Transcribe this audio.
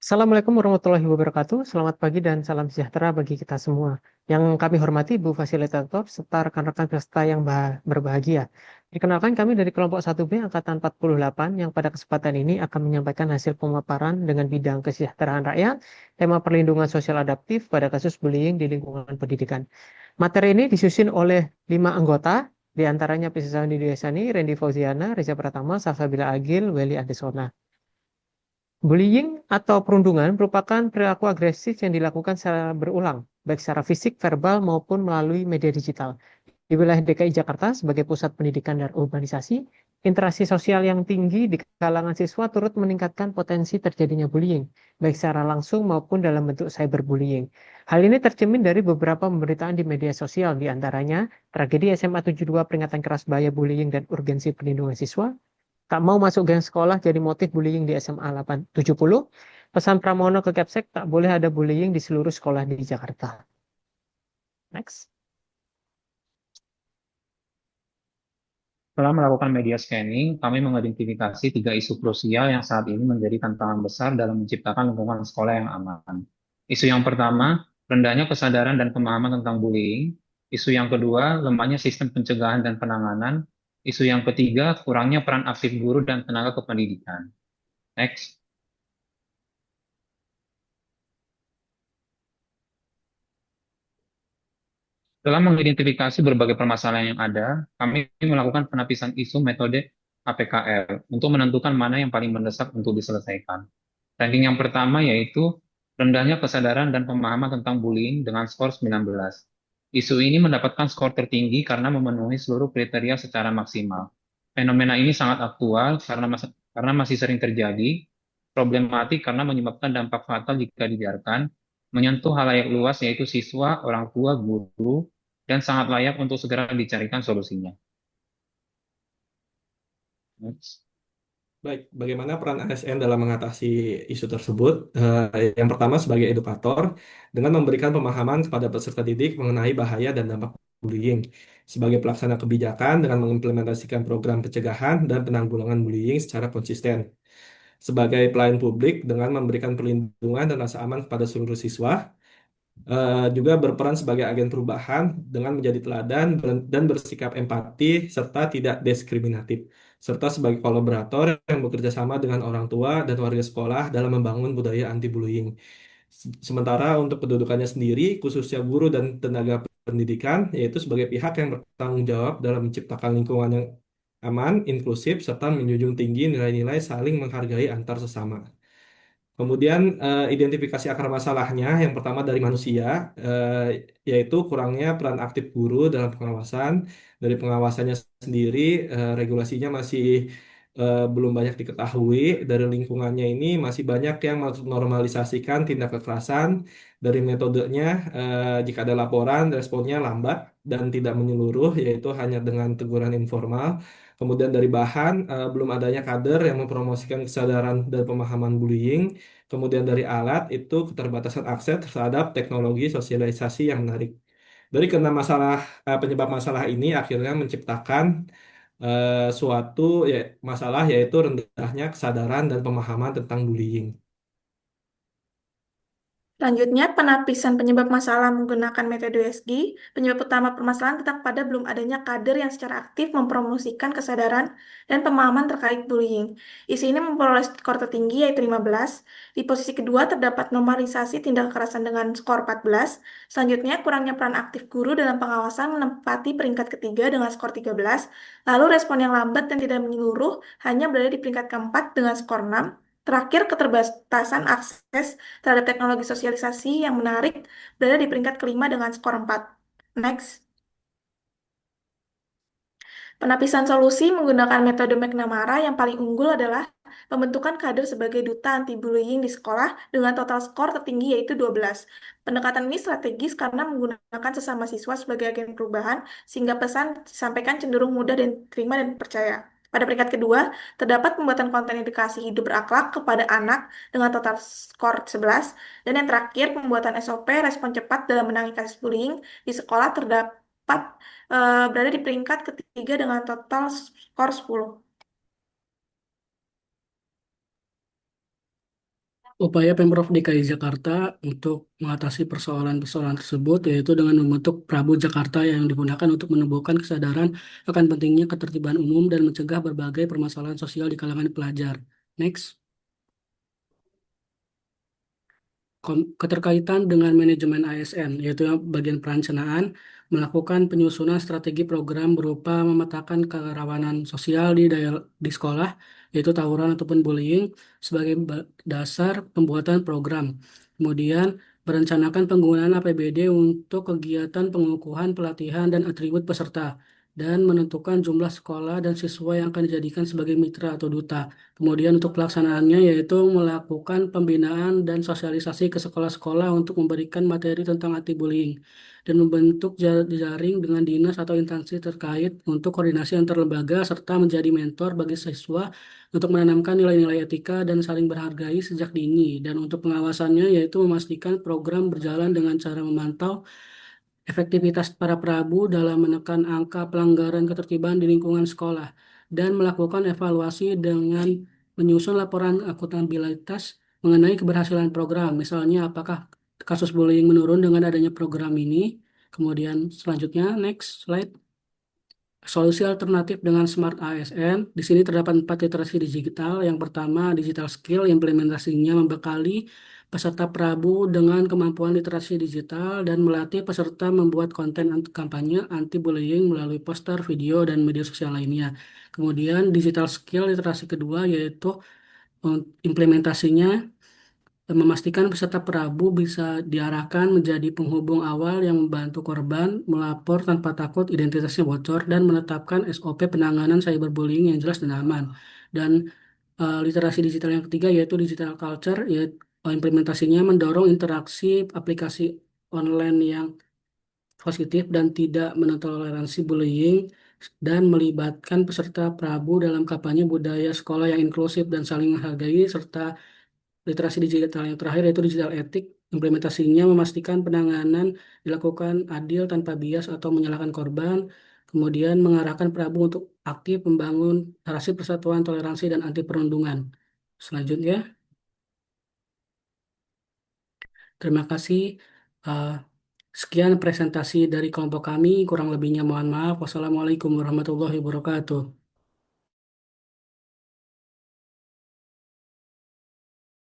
Assalamualaikum warahmatullahi wabarakatuh. Selamat pagi dan salam sejahtera bagi kita semua. Yang kami hormati Bu Fasilitator serta rekan-rekan peserta yang berbahagia. Dikenalkan kami dari kelompok 1B Angkatan 48 yang pada kesempatan ini akan menyampaikan hasil pemaparan dengan bidang kesejahteraan rakyat, tema perlindungan sosial adaptif pada kasus bullying di lingkungan pendidikan. Materi ini disusun oleh 5 anggota, di antaranya Priscilla Nidiasani, Randy Fauziana, Reza Pratama, Salsabila Agil, Welly Adesona. Bullying atau perundungan merupakan perilaku agresif yang dilakukan secara berulang, baik secara fisik, verbal, maupun melalui media digital. Di wilayah DKI Jakarta sebagai pusat pendidikan dan urbanisasi, interaksi sosial yang tinggi di kalangan siswa turut meningkatkan potensi terjadinya bullying, baik secara langsung maupun dalam bentuk cyberbullying. Hal ini tercermin dari beberapa pemberitaan di media sosial, di antaranya tragedi SMA 72 peringatan keras bahaya bullying dan urgensi perlindungan siswa, tak mau masuk geng sekolah jadi motif bullying di SMA 870. Pesan Pramono ke Kepsek, tak boleh ada bullying di seluruh sekolah di Jakarta. Next. Setelah melakukan media scanning, kami mengidentifikasi 3 isu krusial yang saat ini menjadi tantangan besar dalam menciptakan lingkungan sekolah yang aman. Isu yang pertama, rendahnya kesadaran dan pemahaman tentang bullying. Isu yang kedua, lemahnya sistem pencegahan dan penanganan. Isu yang ketiga, kurangnya peran aktif guru dan tenaga kependidikan. Next. Setelah mengidentifikasi berbagai permasalahan yang ada, kami melakukan penapisan isu metode APKL untuk menentukan mana yang paling mendesak untuk diselesaikan. Ranking yang pertama yaitu rendahnya kesadaran dan pemahaman tentang bullying dengan skor 19. Isu ini mendapatkan skor tertinggi karena memenuhi seluruh kriteria secara maksimal. Fenomena ini sangat aktual karena masih sering terjadi, problematik karena menyebabkan dampak fatal jika dibiarkan, menyentuh halayak luas yaitu siswa, orang tua, guru, dan sangat layak untuk segera dicarikan solusinya. Next. Baik, bagaimana peran ASN dalam mengatasi isu tersebut? Yang pertama sebagai edukator, dengan memberikan pemahaman kepada peserta didik mengenai bahaya dan dampak bullying. Sebagai pelaksana kebijakan, dengan mengimplementasikan program pencegahan dan penanggulangan bullying secara konsisten. Sebagai pelayan publik, dengan memberikan perlindungan dan rasa aman kepada seluruh siswa, juga berperan sebagai agen perubahan dengan menjadi teladan dan bersikap empati serta tidak diskriminatif, serta sebagai kolaborator yang bekerja sama dengan orang tua dan warga sekolah dalam membangun budaya anti-bullying. Sementara untuk kedudukannya sendiri, khususnya guru dan tenaga pendidikan, yaitu sebagai pihak yang bertanggung jawab dalam menciptakan lingkungan yang aman, inklusif, serta menjunjung tinggi nilai-nilai saling menghargai antar sesama. Kemudian identifikasi akar masalahnya yang pertama dari manusia, yaitu kurangnya peran aktif guru dalam pengawasan. Dari pengawasannya sendiri, regulasinya masih belum banyak diketahui. Dari lingkungannya ini masih banyak yang menormalisasikan tindak kekerasan. Dari metodenya, jika ada laporan, responnya lambat dan tidak menyeluruh, yaitu hanya dengan teguran informal. Kemudian dari bahan, belum adanya kader yang mempromosikan kesadaran dan pemahaman bullying. Kemudian dari alat itu keterbatasan akses terhadap teknologi sosialisasi yang menarik. Dari kena masalah penyebab masalah ini akhirnya menciptakan suatu masalah yaitu rendahnya kesadaran dan pemahaman tentang bullying. Selanjutnya, penapisan penyebab masalah menggunakan metode USG. Penyebab utama permasalahan terletak pada belum adanya kader yang secara aktif mempromosikan kesadaran dan pemahaman terkait bullying. Isi ini memperoleh skor tertinggi yaitu 15. Di posisi kedua terdapat normalisasi tindak kekerasan dengan skor 14. Selanjutnya, kurangnya peran aktif guru dalam pengawasan menempati peringkat ketiga dengan skor 13. Lalu respon yang lambat dan tidak menyeluruh hanya berada di peringkat keempat dengan skor 6. Terakhir, keterbatasan akses terhadap teknologi sosialisasi yang menarik berada di peringkat kelima dengan skor 4. Next. Penapisan solusi menggunakan metode McNamara yang paling unggul adalah pembentukan kader sebagai duta anti-bullying di sekolah dengan total skor tertinggi yaitu 12. Pendekatan ini strategis karena menggunakan sesama siswa sebagai agen perubahan sehingga pesan disampaikan cenderung mudah dan diterima dan percaya. Pada peringkat kedua, terdapat pembuatan konten edukasi hidup berakhlak kepada anak dengan total skor 11. Dan yang terakhir, pembuatan SOP respon cepat dalam menangani kasus bullying di sekolah terdapat berada di peringkat ketiga dengan total skor 10. Upaya Pemprov DKI Jakarta untuk mengatasi persoalan-persoalan tersebut yaitu dengan membentuk Prabu Jakarta yang digunakan untuk menumbuhkan kesadaran akan pentingnya ketertiban umum dan mencegah berbagai permasalahan sosial di kalangan pelajar. Next. Keterkaitan dengan manajemen ASN, yaitu yang bagian perencanaan, melakukan penyusunan strategi program berupa memetakan kerawanan sosial di sekolah, yaitu tawuran ataupun bullying, sebagai dasar pembuatan program. Kemudian, merencanakan penggunaan APBD untuk kegiatan pengukuhan, pelatihan, dan atribut peserta, dan menentukan jumlah sekolah dan siswa yang akan dijadikan sebagai mitra atau duta. Kemudian untuk pelaksanaannya yaitu melakukan pembinaan dan sosialisasi ke sekolah-sekolah untuk memberikan materi tentang anti-bullying dan membentuk jaring dengan dinas atau instansi terkait untuk koordinasi antar lembaga serta menjadi mentor bagi siswa untuk menanamkan nilai-nilai etika dan saling berhargai sejak dini. Dan untuk pengawasannya yaitu memastikan program berjalan dengan cara memantau efektivitas para prabu dalam menekan angka pelanggaran ketertiban di lingkungan sekolah dan melakukan evaluasi dengan menyusun laporan akuntabilitas mengenai keberhasilan program. Misalnya, apakah kasus bullying menurun dengan adanya program ini? Kemudian selanjutnya, next slide. Solusi alternatif dengan Smart ASN. Di sini terdapat 4 literasi digital. Yang pertama, digital skill, implementasinya membekali peserta Prabu dengan kemampuan literasi digital dan melatih peserta membuat konten kampanye anti-bullying melalui poster, video, dan media sosial lainnya. Kemudian, digital skill literasi kedua yaitu implementasinya memastikan peserta Prabu bisa diarahkan menjadi penghubung awal yang membantu korban melapor tanpa takut identitasnya bocor dan menetapkan SOP penanganan cyberbullying yang jelas dan aman. Dan literasi digital yang ketiga yaitu digital culture, yaitu implementasinya mendorong interaksi aplikasi online yang positif dan tidak mentoleransi bullying dan melibatkan peserta Prabu dalam kampanye budaya sekolah yang inklusif dan saling menghargai serta literasi digital yang terakhir yaitu digital etik. Implementasinya memastikan penanganan dilakukan adil tanpa bias atau menyalahkan korban, kemudian mengarahkan Prabu untuk aktif membangun narasi persatuan, toleransi, dan anti perundungan. Selanjutnya, terima kasih. Uh, Sekian presentasi dari kelompok kami, kurang lebihnya mohon maaf. Wassalamualaikum warahmatullahi wabarakatuh.